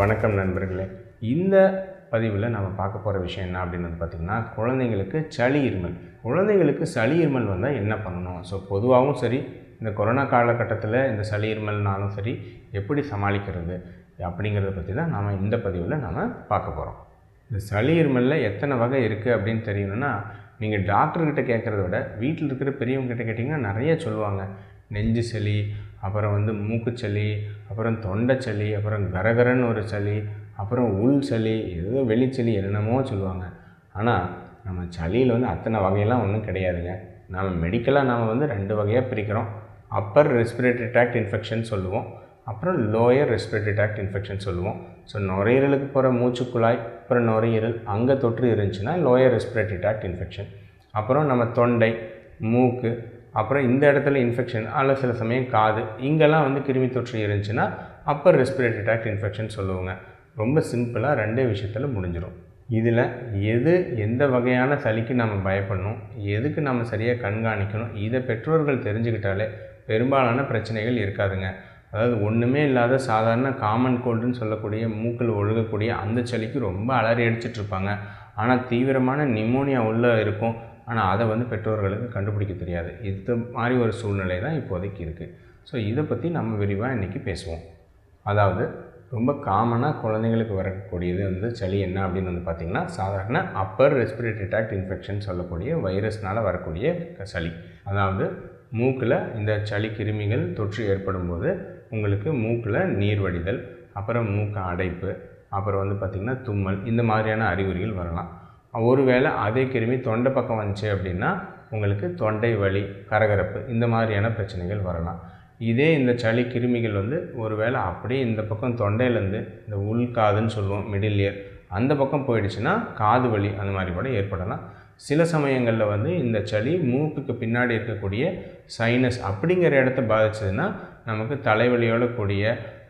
வணக்கம் நண்பர்களே. இந்த பதிவில் நம்ம பார்க்க போகிற விஷயம் என்ன அப்படின்னு பார்த்திங்கன்னா, குழந்தைங்களுக்கு சளி இருமல். குழந்தைங்களுக்கு சளி இருமல் வந்தால் என்ன பண்ணணும்? ஸோ பொதுவாகவும் சரி, இந்த கொரோனா காலகட்டத்தில் இந்த சளி இருமல்னாலும் சரி எப்படி சமாளிக்கிறது அப்படிங்கிறத பற்றி தான் நாம் இந்த பதிவில் நாம் பார்க்க போகிறோம். இந்த சளி இருமலில் எத்தனை வகை இருக்குது அப்படின்னு தெரியணும்னா, நீங்கள் டாக்டர்கிட்ட கேட்குறத விட வீட்டில் இருக்கிற பெரியவங்ககிட்ட கேட்டிங்கன்னா நிறைய சொல்லுவாங்க. நெஞ்சு சளி, அப்புறம் மூக்குச்சளி, அப்புறம் தொண்டை சளி, அப்புறம் கரகரன்னு ஒரு சளி, அப்புறம் உள் சளி, ஏதோ வெளிச்சளி என்னென்னமோ சொல்லுவாங்க. ஆனால் நம்ம சளியில் அத்தனை வகையெல்லாம் ஒன்றும் கிடையாதுங்க. நம்ம மெடிக்கலாக நாம் 2 வகையாக பிரிக்கிறோம். அப்பர் ரெஸ்பிரேட்டரி ட்ராக்ட் இன்ஃபெக்ஷன் சொல்லுவோம், அப்புறம் லோயர் ரெஸ்பிரேட்டரி ட்ராக்ட் இன்ஃபெக்ஷன் சொல்லுவோம். ஸோ நுரையீரலுக்கு போகிற மூச்சுக்குழாய், அப்புறம் நுரையீரல் அங்கே தொற்று இருந்துச்சுன்னா லோயர் ரெஸ்பிரேட்டரி ட்ராக்ட் இன்ஃபெக்ஷன். அப்புறம் நம்ம தொண்டை, மூக்கு, அப்புறம் இந்த இடத்துல இன்ஃபெக்ஷன் அல்ல சில சமயம் காது, இங்கெல்லாம் கிருமி தொற்று இருந்துச்சுன்னா அப்பர் ரெஸ்பிரேட்டரி ட்ராக்ட் இன்ஃபெக்ஷன் சொல்லுவோங்க. ரொம்ப சிம்பிளாக 2 விஷயத்தில் முடிஞ்சிடும். இதில் எந்த வகையான சளிக்கு நம்ம பயப்படணும், எதுக்கு நம்ம சரியாக கண்காணிக்கணும், இதை பெற்றோர்கள் தெரிஞ்சுக்கிட்டாலே பெரும்பாலான பிரச்சனைகள் இருக்காதுங்க. அதாவது ஒன்றுமே இல்லாத சாதாரண காமன் கோல்டுன்னு சொல்லக்கூடிய மூக்கில் ஒழுகக்கூடிய அந்த சளிக்கு ரொம்ப அலறி அடிச்சிட்ருப்பாங்க. ஆனால் தீவிரமான நிமோனியா உள்ளே இருக்கும். ஆனால் அதை பெற்றோர்களுக்கு கண்டுபிடிக்க தெரியாது. இது மாதிரி ஒரு சூழ்நிலை தான் இப்போதைக்கு இருக்குது. ஸோ இதை பற்றி நம்ம விரிவாக இன்றைக்கி பேசுவோம். அதாவது ரொம்ப காமனாக குழந்தைங்களுக்கு வரக்கூடியது சளி என்ன அப்படின்னு பார்த்திங்கன்னா, சாதாரண அப்பர் ரெஸ்பிரேட்டரி ட்ராக்ட் இன்ஃபெக்ஷன் சொல்லக்கூடிய வைரஸ்னால் வரக்கூடிய சளி. அதாவது மூக்கில் இந்த சளி கிருமிகள் தொற்று ஏற்படும் போது உங்களுக்கு மூக்கில் நீர் வடிதல், அப்புறம் மூக்கு அடைப்பு, அப்புறம் பார்த்திங்கன்னா தும்மல், இந்த மாதிரியான அறிகுறிகள் வரலாம். ஒருவேளை அதே கிருமி தொண்டை பக்கம் வந்துச்சு அப்படின்னா உங்களுக்கு தொண்டை வலி, கரகரப்பு, இந்த மாதிரியான பிரச்சனைகள் வரலாம். இதே இந்த சளி கிருமிகள் ஒருவேளை அப்படியே இந்த பக்கம் தொண்டையிலேருந்து இந்த உள்காதுன்னு சொல்லுவோம், மிடில் இயர், அந்த பக்கம் போயிடுச்சுன்னா காது வலி அந்த மாதிரி கூட ஏற்படலாம். சில சமயங்களில் இந்த சளி மூக்குக்கு பின்னாடி இருக்கக்கூடிய சைனஸ் அப்படிங்கிற இடத்த பாதிச்சதுன்னா நமக்கு தலைவலியோட கூடிய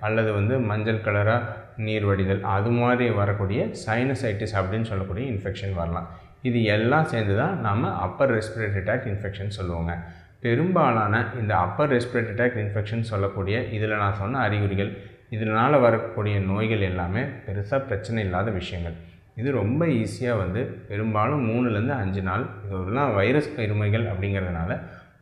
அல்லது மஞ்சள் கலராக நீர் வடிதல் அது மாதிரி வரக்கூடிய சைனசைட்டிஸ் அப்படின்னு சொல்லக்கூடிய இன்ஃபெக்ஷன் வரலாம். இது எல்லாம் சேர்ந்து தான் நாம் அப்பர் ரெஸ்பிரேட்டரி ட்ராக்ட் இன்ஃபெக்ஷன் சொல்லுவோங்க. பெரும்பாலான இந்த அப்பர் ரெஸ்பிரேட்டரி ட்ராக்ட் இன்ஃபெக்ஷன் சொல்லக்கூடிய இதில் நான் சொன்ன அறிகுறிகள், இதனால் வரக்கூடிய நோய்கள் எல்லாமே பெருசாக பிரச்சனை இல்லாத விஷயங்கள். இது ரொம்ப ஈஸியாக பெரும்பாலும் 3லேருந்து 5 நாள், இதெல்லாம் வைரஸ் இருமைகள் அப்படிங்கிறதுனால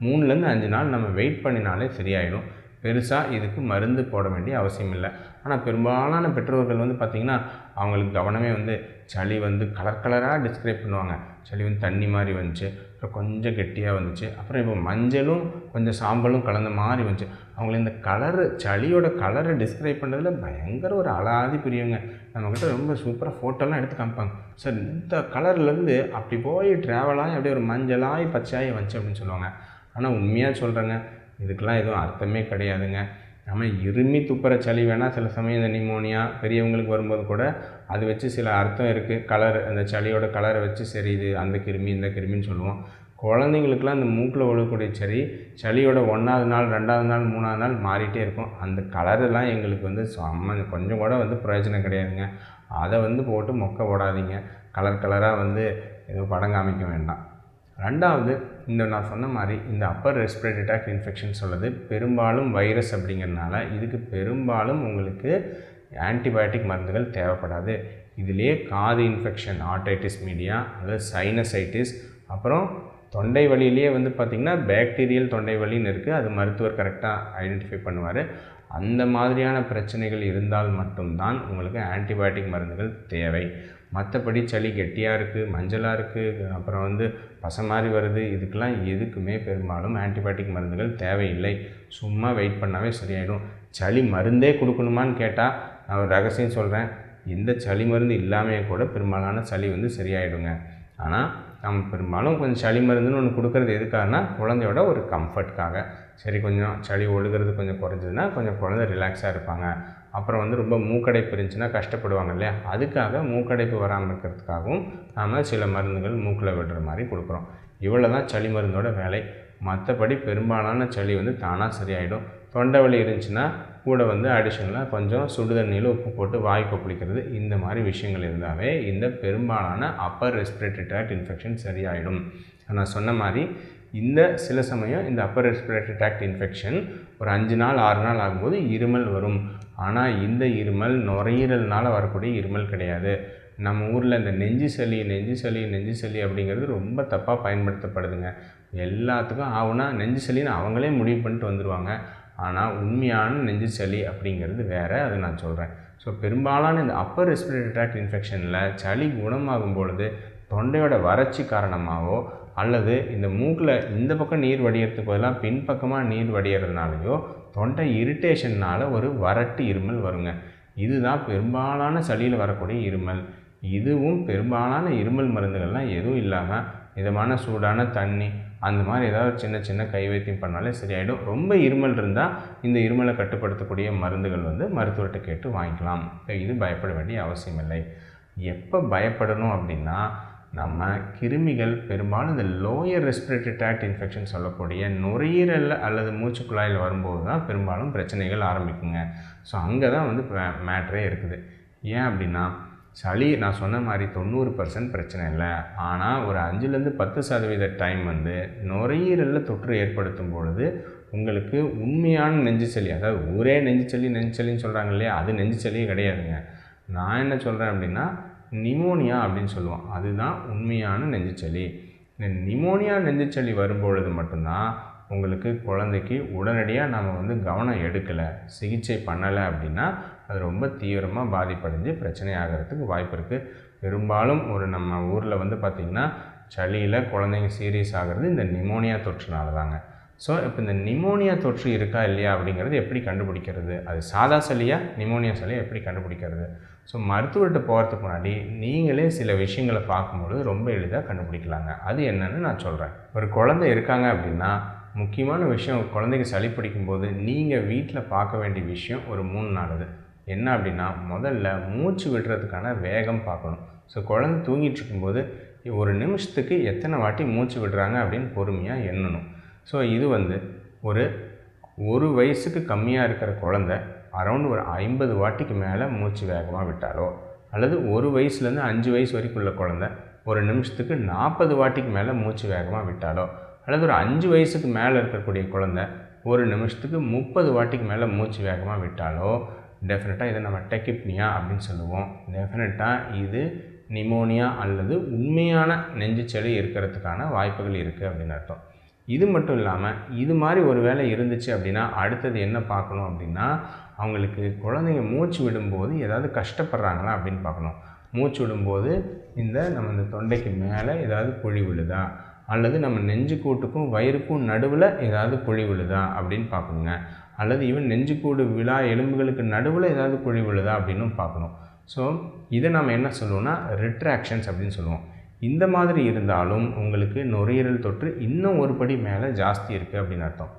3லேருந்து 5 நாள் நம்ம வெயிட் பண்ணினாலே சரியாயிடும். பெருசாக இதுக்கு மருந்து போட வேண்டிய அவசியம் இல்லை. ஆனால் பெரும்பாலான பெற்றோர்கள் பார்த்திங்கன்னா அவங்களுக்கு கவனமே சளி கலர் கலராக டிஸ்கிரைப் பண்ணுவாங்க. சளி தண்ணி மாதிரி வந்துச்சு, அப்புறம் கொஞ்சம் கெட்டியாக வந்துச்சு, அப்புறம் இப்போ மஞ்சளும் கொஞ்சம் சாம்பலும் கலந்த மாதிரி வந்துச்சு. அவங்களுக்கு இந்த கலரு, சளியோட கலரை டிஸ்கிரைப் பண்ணுறதுல பயங்கர ஒரு அலாதி பிரியவங்க. நம்மக்கிட்ட ரொம்ப சூப்பராக ஃபோட்டோலாம் எடுத்து காமிப்பாங்க. சார் இந்த கலர்லேருந்து அப்படி போய் ட்ராவலாகி அப்படியே ஒரு மஞ்சளாகி பச்சையாகி வந்துச்சு அப்படின்னு சொல்லுவாங்க. ஆனால் உண்மையாக சொல்கிறேங்க, இதுக்கெல்லாம் எதுவும் அர்த்தமே கிடையாதுங்க. நம்ம இருமி துப்புற சளி வேணால் சில சமயம் இந்த நிமோனியா பெரியவங்களுக்கு வரும்போது கூட அது வச்சு சில அர்த்தம் இருக்குது. கலர், அந்த சளியோட கலரை வச்சு சரி இது அந்த கிருமி இந்த கிருமின்னு சொல்லுவோம். குழந்தைங்களுக்கெல்லாம் இந்த மூக்கில் ஒழுகக்கூடிய சளியோட 1ஆவது நாள், 2ஆவது நாள், 3ஆவது நாள் மாறிட்டே இருக்கும். அந்த கலரெல்லாம் எங்களுக்கு கொஞ்சம் கூட பிரயோஜனம் கிடையாதுங்க. அதை போட்டு மொக்க போடாதீங்க. கலர் கலராக ஏதோ படம் காமிக்க வேண்டாம். 2வது, நான் சொன்ன மாதிரி இந்த அப்பர் ரெஸ்பிரேட்டரி ட்ராக்ட் இன்ஃபெக்ஷன் சொல்லுது பெரும்பாலும் வைரஸ் அப்படிங்கிறதுனால இதுக்கு பெரும்பாலும் உங்களுக்கு ஆன்டிபயோட்டிக் மருந்துகள் தேவைப்படாது. இதிலே காது இன்ஃபெக்ஷன், ஆர்டைட்டிஸ் மீடியா அல்லது சைனசைட்டிஸ், அப்புறம் தொண்டை வலியிலேயே பார்த்திங்கன்னா பேக்டீரியல் தொண்டை வலின்னு இருக்குது. அது மருத்துவர் கரெக்டாக ஐடென்டிஃபை பண்ணுவார். அந்த மாதிரியான பிரச்சனைகள் இருந்தால் மட்டும்தான் உங்களுக்கு ஆன்டிபயோட்டிக் மருந்துகள் தேவை. மற்றபடி சளி கெட்டியாக இருக்குது, மஞ்சளாக இருக்குது, அப்புறம் பசை மாதிரி வருது, இதுக்கெல்லாம் எதுக்குமே பெரும்பாலும் ஆன்டிபயோட்டிக் மருந்துகள் தேவையில்லை. சும்மா வெயிட் பண்ணாவே சரியாயிடும். சளி மருந்தே கொடுக்கணுமான்னு கேட்டால் நான் ஒரு ரகசியம் சொல்கிறேன். எந்த சளி மருந்து இல்லாமையே கூட பெரும்பாலான சளி சரியாயிடுங்க. ஆனால் நம்ம பெரும்பாலும் கொஞ்சம் சளி மருந்துன்னு ஒன்று கொடுக்குறது எதுக்காகனா குழந்தையோட ஒரு கம்ஃபர்ட்காக. சரி கொஞ்சம் சளி ஒழுகிறது கொஞ்சம் குறைஞ்சதுன்னா கொஞ்சம் குழந்தை ரிலாக்ஸாக இருப்பாங்க. அப்புறம் ரொம்ப மூக்கடைப்பு இருந்துச்சுன்னா கஷ்டப்படுவாங்க இல்லையா, அதுக்காக மூக்கடைப்பு வராமல் இருக்கிறதுக்காகவும் நாம் சில மருந்துகள் மூக்கில் விடுற மாதிரி கொடுக்குறோம். இவ்வளோ தான் சளி மருந்தோட வேலை. மற்றபடி பெரும்பாலான சளி தானாக சரியாயிடும். தொண்டை வலி இருந்துச்சுன்னா கூட அடிஷனலாக கொஞ்சம் சுடுதண்ணியில் உப்பு போட்டு வாய் கொப்பளிக்கிறது, இந்த மாதிரி விஷயங்கள் இருந்தாவே இந்த பெரும்பாலான அப்பர் ரெஸ்பிரேட்டரி ட்ராக்ட் இன்ஃபெக்ஷன் சரியாயிடும். நான் சொன்ன மாதிரி இந்த சில சமயம் இந்த அப்பர் ரெஸ்பிரேட்டரி ட்ராக்ட் இன்ஃபெக்ஷன் ஒரு 5 நாள் 6 நாள் ஆகும்போது இருமல் வரும். ஆனால் இந்த இருமல் நுரையீரல்னால் வரக்கூடிய இருமல் கிடையாது. நம்ம ஊரில் இந்த நெஞ்சு சளி அப்படிங்கிறது ரொம்ப தப்பாக பயன்படுத்தப்படுதுங்க. எல்லாத்துக்கும் ஆகுனா நெஞ்சு சளின்னு அவங்களே முடிவு பண்ணிட்டு வந்துடுவாங்க. ஆனால் உண்மையான நெஞ்சு சளி அப்படிங்கிறது வேறு, அது நான் சொல்கிறேன். ஸோ பெரும்பாலான இந்த அப்பர் ரெஸ்பிரேட்டரி ட்ராக்ட் இன்ஃபெக்ஷனில் சளி குணமாகும் பொழுது தொண்டையோட வறட்சி காரணமாகவோ அல்லது இந்த மூக்கில் இந்த பக்கம் நீர் வடிகிறதுக்கு பதிலாக பின்பக்கமாக நீர் வடிகிறதுனாலையோ தொண்டை இரிட்டேஷன்னால் ஒரு வறட்டு இருமல் வருங்க. இதுதான் பெரும்பாலான சளியில் வரக்கூடிய இருமல். இதுவும் பெரும்பாலான இருமல் மருந்துகள்லாம் எதுவும் இல்லாமல் மிதமான சூடான தண்ணி அந்த மாதிரி ஏதாவது சின்ன சின்ன கைவைத்தியம் பண்ணாலே சரியாயிடும். ரொம்ப இருமல் இருந்தால் இந்த இருமலை கட்டுப்படுத்தக்கூடிய மருந்துகள் மருத்துவர்கிட்ட கேட்டு வாங்கிக்கலாம். இது பயப்பட வேண்டிய அவசியம் இல்லை. எப்போ பயப்படணும் அப்படின்னா, நம்ம கிருமிகள் பெரும்பாலும் இந்த லோயர் ரெஸ்பிரேட்டரி ட்ராக்ட் இன்ஃபெக்ஷன் சொல்லக்கூடிய நுரையீரல் அல்லது மூச்சுக்குழாயில் வரும்போது தான் பெரும்பாலும் பிரச்சனைகள் ஆரம்பிக்குங்க. ஸோ அங்கே தான் மேட்ரே இருக்குது. ஏன் அப்படின்னா, சளி நான் சொன்ன மாதிரி 90% பிரச்சனை இல்லை. ஆனால் ஒரு 5-10% டைம் நுரையீரலில் தொற்று ஏற்படுத்தும் பொழுது உங்களுக்கு உண்மையான நெஞ்சு சளி, அதாவது ஊரே நெஞ்சு சளின்னு சொல்கிறாங்க இல்லையா, அது நெஞ்சு சளியே கிடையாதுங்க. நான் என்ன சொல்கிறேன் அப்படின்னா, நிமோனியா அப்படின்னு சொல்லுவோம். அதுதான் உண்மையான நெஞ்சுச்சளி. இந்த நிமோனியா நெஞ்சுச்சளி வரும்பொழுது மட்டும்தான் உங்களுக்கு குழந்தைக்கு உடனடியாக நம்ம கவனம் எடுக்கலை, சிகிச்சை பண்ணலை அப்படின்னா அது ரொம்ப தீவிரமாக பாதிப்படைஞ்சு பிரச்சனை ஆகிறதுக்கு வாய்ப்பு இருக்குது. பெரும்பாலும் நம்ம ஊரில் பார்த்திங்கன்னா சளியில் குழந்தைங்க சீரியஸ் ஆகிறது இந்த நிமோனியா தொற்றுனால தாங்க. ஸோ இப்போ இந்த நிமோனியா தொற்று இருக்கா இல்லையா அப்படிங்கிறது எப்படி கண்டுபிடிக்கிறது? அது சாதா சளியா நிமோனியா சளியா எப்படி கண்டுபிடிக்கிறது? ஸோ மருத்துவர்கிட்ட போகிறதுக்கு முன்னாடி நீங்களே சில விஷயங்களை பார்க்கும்பொழுது ரொம்ப எளிதாக கண்டுபிடிக்கலாங்க. அது என்னன்னு நான் சொல்கிறேன். ஒரு குழந்தை இருக்காங்க அப்படின்னா முக்கியமான விஷயம், குழந்தைக்கு சளி பிடிக்கும்போது நீங்கள் வீட்டில் பார்க்க வேண்டிய விஷயம் ஒரு 3 நாளுது. என்ன அப்படின்னா, முதல்ல மூச்சு விடுறதுக்கான வேகம் பார்க்கணும். ஸோ குழந்தை தூங்கிட்டு இருக்கும்போது ஒரு நிமிஷத்துக்கு எத்தனை வாட்டி மூச்சு விடுறாங்க அப்படின்னு பொறுமையாக எண்ணணும். ஸோ இது ஒரு வயசுக்கு கம்மியாக இருக்கிற குழந்தை அரௌண்ட் ஒரு 50 வாட்டிக்கு மேலே மூச்சு வேகமாக விட்டாலோ, அல்லது 1 வயசுலேருந்து 5 வயசு வரைக்கும் உள்ள குழந்தை ஒரு நிமிஷத்துக்கு 40 வாட்டிக்கு மேலே மூச்சு வேகமாக விட்டாலோ, அல்லது ஒரு 5 வயசுக்கு மேலே இருக்கக்கூடிய குழந்தை ஒரு நிமிஷத்துக்கு 30 வாட்டிக்கு மேலே மூச்சு வேகமாக விட்டாலோ, டெஃபினட்டாக இதை நம்ம டெக்கிப்னியா அப்படின்னு சொல்லுவோம். டெஃபினட்டாக இது நிமோனியா அல்லது உண்மையான நெஞ்சு சளி இருக்கிறதுக்கான வாய்ப்புகள் இருக்குது அப்படின்னு அர்த்தம். இது மட்டும் இல்லாமல் இது மாதிரி ஒரு வேளை இருந்துச்சு அப்படின்னா அடுத்தது என்ன பார்க்கணும் அப்படின்னா, அவங்களுக்கு குழந்தைங்க மூச்சு விடும்போது ஏதாவது கஷ்டப்படுறாங்களா அப்படின்னு பார்க்கணும். மூச்சு விடும்போது நம்ம இந்த தொண்டைக்கு மேலே ஏதாவது குழி விழுதா, அல்லது நம்ம நெஞ்சுக்கூட்டுக்கும் வயிறுக்கும் நடுவில் ஏதாவது குழி விழுதா அப்படின்னு பார்க்கணுங்க. அல்லது ஈவன் நெஞ்சுக்கூடு விழா எலும்புகளுக்கு நடுவில் ஏதாவது குழி விழுதா அப்படின்னும் பார்க்கணும். ஸோ இதை நம்ம என்ன சொல்லுவோம்னா ரிட்ராக்ஷன்ஸ் அப்படின்னு சொல்லுவோம். இந்த மாதிரி இருந்தாலும் உங்களுக்கு நுரையீரல் தொற்று இன்னும் ஒரு படி மேலே ஜாஸ்தி இருக்குது அப்படின்னு அர்த்தம்.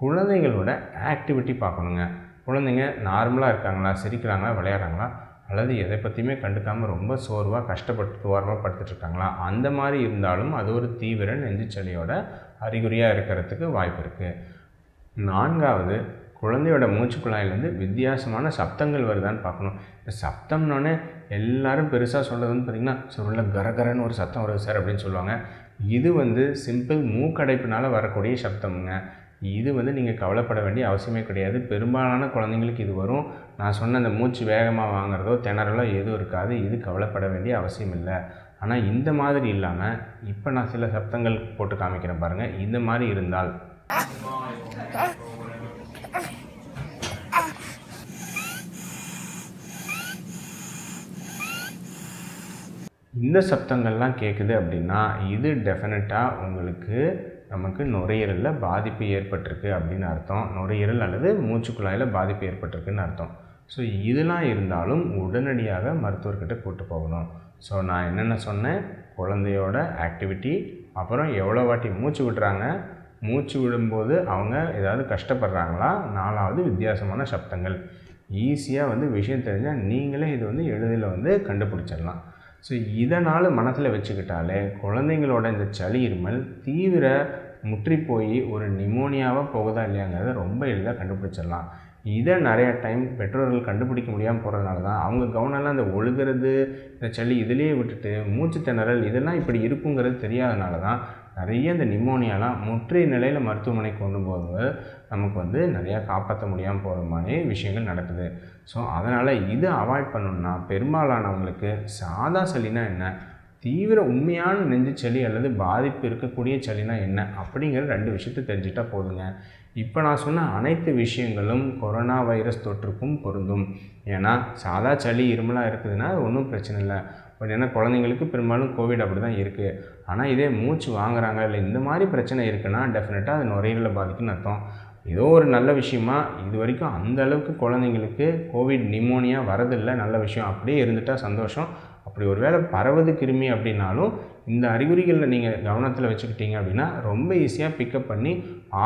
குழந்தைங்களோட ஆக்டிவிட்டி பார்க்கணுங்க. குழந்தைங்க நார்மலாக இருக்காங்களா, சிரிக்கிறாங்களா, விளையாடுறாங்களா, அல்லது எதை பற்றியுமே கண்டுக்காமல் ரொம்ப சோர்வாக கஷ்டப்பட்டு ஓரமாக படுத்துட்ருக்காங்களா, அந்த மாதிரி இருந்தாலும் அது ஒரு தீவிர நெஞ்சுச்சளியோட அறிகுறியாக இருக்கிறதுக்கு வாய்ப்பு இருக்குது. 4வது, குழந்தையோட மூச்சுக்குழாயிலேருந்து வித்தியாசமான சப்தங்கள் வருதான்னு பார்க்கணும். இந்த சப்தம்னோடனே எல்லாரும் பெருசாக சொல்கிறது பார்த்திங்கன்னா, சொல்ல கரகரன்னு ஒரு சத்தம் வருது சார் அப்படின்னு சொல்லுவாங்க. இது சிம்பிள் மூக்கடைப்பினால் வரக்கூடிய சப்தமுங்க. இது நீங்கள் கவலைப்பட வேண்டிய அவசியமே கிடையாது. பெரும்பாலான குழந்தைங்களுக்கு இது வரும். நான் சொன்ன அந்த மூச்சு வேகமாக வாங்குறதோ திணறலோ எதுவும் இருக்காது. இது கவலைப்பட வேண்டிய அவசியம் இல்லை. ஆனால் இந்த மாதிரி இல்லாமல் இப்போ நான் சில சப்தங்கள் போட்டு காமிக்கிறேன் பாருங்கள். இந்த மாதிரி இருந்தால் இந்த சப்தங்கள்லாம் கேட்குது அப்படின்னா இது டெஃபினட்டாக நமக்கு நுரையீரலில் பாதிப்பு ஏற்பட்டிருக்கு அப்படின்னு அர்த்தம். நுரையீரல் அல்லது மூச்சுக்குழாயில் பாதிப்பு ஏற்பட்டிருக்குன்னு அர்த்தம். ஸோ இதெல்லாம் இருந்தாலும் உடனடியாக மருத்துவர்கிட்ட கூட்டு போகணும். ஸோ நான் என்னென்ன சொன்னேன், குழந்தையோட ஆக்டிவிட்டி, அப்புறம் எவ்வளோ வாட்டி மூச்சு விடுறாங்க, மூச்சு விடும்போது அவங்க ஏதாவது கஷ்டப்படுறாங்களா, 4வது வித்தியாசமான சப்தங்கள். ஈஸியாக விஷயம் தெரிஞ்சால் நீங்களே இது எளிதில் கண்டுபிடிச்சிடலாம். ஸோ இதனால் மனசில் வச்சுக்கிட்டாலே குழந்தைங்களோட இந்த சளி இருமல் தீவிர முற்றி போய் ஒரு நிமோனியாவாக போகுதா இல்லையாங்கிறத ரொம்ப எளிதாக கண்டுபிடிச்சிடலாம். இதை நிறையா டைம் பெற்றோர்கள் கண்டுபிடிக்க முடியாமல் போகிறதுனால தான் அவங்க கவனம்லாம் இந்த ஒழுகிறது, இந்த சளி இதிலேயே விட்டுட்டு மூச்சு திணறல் இதெல்லாம் இப்படி இருக்குங்கிறது தெரியாதனால தான் நிறைய இந்த நிமோனியாலாம் முற்றிய நிலையில் மருத்துவமனை கொண்டு போகும்போது நமக்கு நிறையா காப்பாற்ற முடியாமல் போகிற மாதிரி விஷயங்கள் நடக்குது. ஸோ அதனால் இதை அவாய்ட் பண்ணணுன்னா பெரும்பாலானவங்களுக்கு சாதா சளினா என்ன, தீவிர உண்மையான நெஞ்சு சளி அல்லது பாதிப்பு இருக்கக்கூடிய சளினா என்ன அப்படிங்கிற 2 விஷயத்தை தெரிஞ்சுட்டால் போதுங்க. இப்போ நான் சொன்ன அனைத்து விஷயங்களும் கொரோனா வைரஸ் தொற்றுக்கும் பொருந்தும். ஏன்னா சாதா சளி இருமலாக இருக்குதுன்னா அது ஒன்றும் பிரச்சனை இல்லை. பட் ஏன்னா குழந்தைங்களுக்கு பெரும்பாலும் கோவிட் அப்படி தான் இருக்குது. ஆனால் இதே மூச்சு வாங்குறாங்க இல்லை இந்த மாதிரி பிரச்சனை இருக்குன்னா டெஃபினட்டாக அது நுரையீரலை பாதிக்குன்னு அர்த்தம். ஏதோ ஒரு நல்ல விஷயமா இது வரைக்கும் அந்த அளவுக்கு குழந்தைங்களுக்கு கோவிட் நிமோனியா வரதில்லை, நல்ல விஷயம். அப்படியே இருந்துட்டால் சந்தோஷம். அப்படி ஒரு வேளை பரவது கிருமி அப்படின்னாலும் இந்த அறிகுறிகளில் நீங்கள் கவனத்தில் வச்சுக்கிட்டீங்க அப்படின்னா ரொம்ப ஈஸியாக பிக்கப் பண்ணி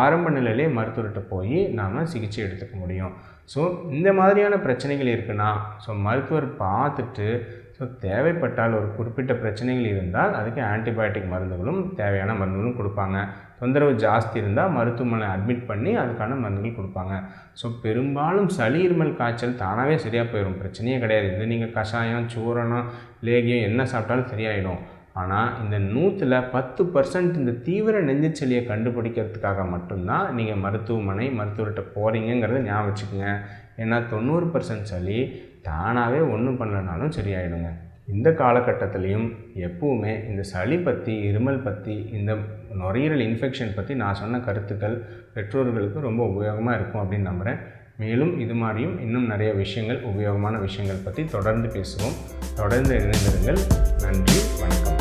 ஆரம்ப நிலையிலே மருத்துவர்கிட்ட போய் நாம் சிகிச்சை எடுத்துக்க முடியும். ஸோ இந்த மாதிரியான பிரச்சனைகள் இருக்குன்னா மருத்துவர் பார்த்துட்டு தேவைப்பட்டால் ஒரு குறிப்பிட்ட பிரச்சனைகள் இருந்தால் அதுக்கு ஆன்டிபயோட்டிக் மருந்துகளும் தேவையான மருந்துகளும் கொடுப்பாங்க. தொந்தரவு ஜாஸ்தி இருந்தால் மருத்துவமனை அட்மிட் பண்ணி அதுக்கான மருந்துகள் கொடுப்பாங்க. பெரும்பாலும் சளி இருமல் காய்ச்சல் தானாகவே சரியாக போயிடும், பிரச்சனையே கிடையாது. இது நீங்கள் கஷாயம், சூரணம், லேகியம் என்ன சாப்பிட்டாலும் சரியாயிடும். ஆனால் இந்த 100ல் 10% இந்த தீவிர நெஞ்சுச்சளியை கண்டுபிடிக்கிறதுக்காக மட்டும்தான் நீங்கள் மருத்துவர்கிட்ட போகிறீங்கிறத ஞாபகம் வச்சுக்கோங்க. ஏன்னா 90% சளி தானாகவே ஒன்றும் பண்ணலனாலும் சரியாயிடுங்க. இந்த காலகட்டத்திலையும் எப்பவுமே இந்த சளி பற்றி, இருமல் பற்றி, இந்த நுரையீரல் இன்ஃபெக்ஷன் பற்றி நான் சொன்ன கருத்துக்கள் பெற்றோர்களுக்கு ரொம்ப உபயோகமாக இருக்கும் அப்படின்னு நம்புகிறேன். மேலும் இது மாதிரியும் இன்னும் நிறைய விஷயங்கள், உபயோகமான விஷயங்கள் பற்றி தொடர்ந்து பேசுவோம். தொடர்ந்து இணைந்திருங்கள். நன்றி, வணக்கம்.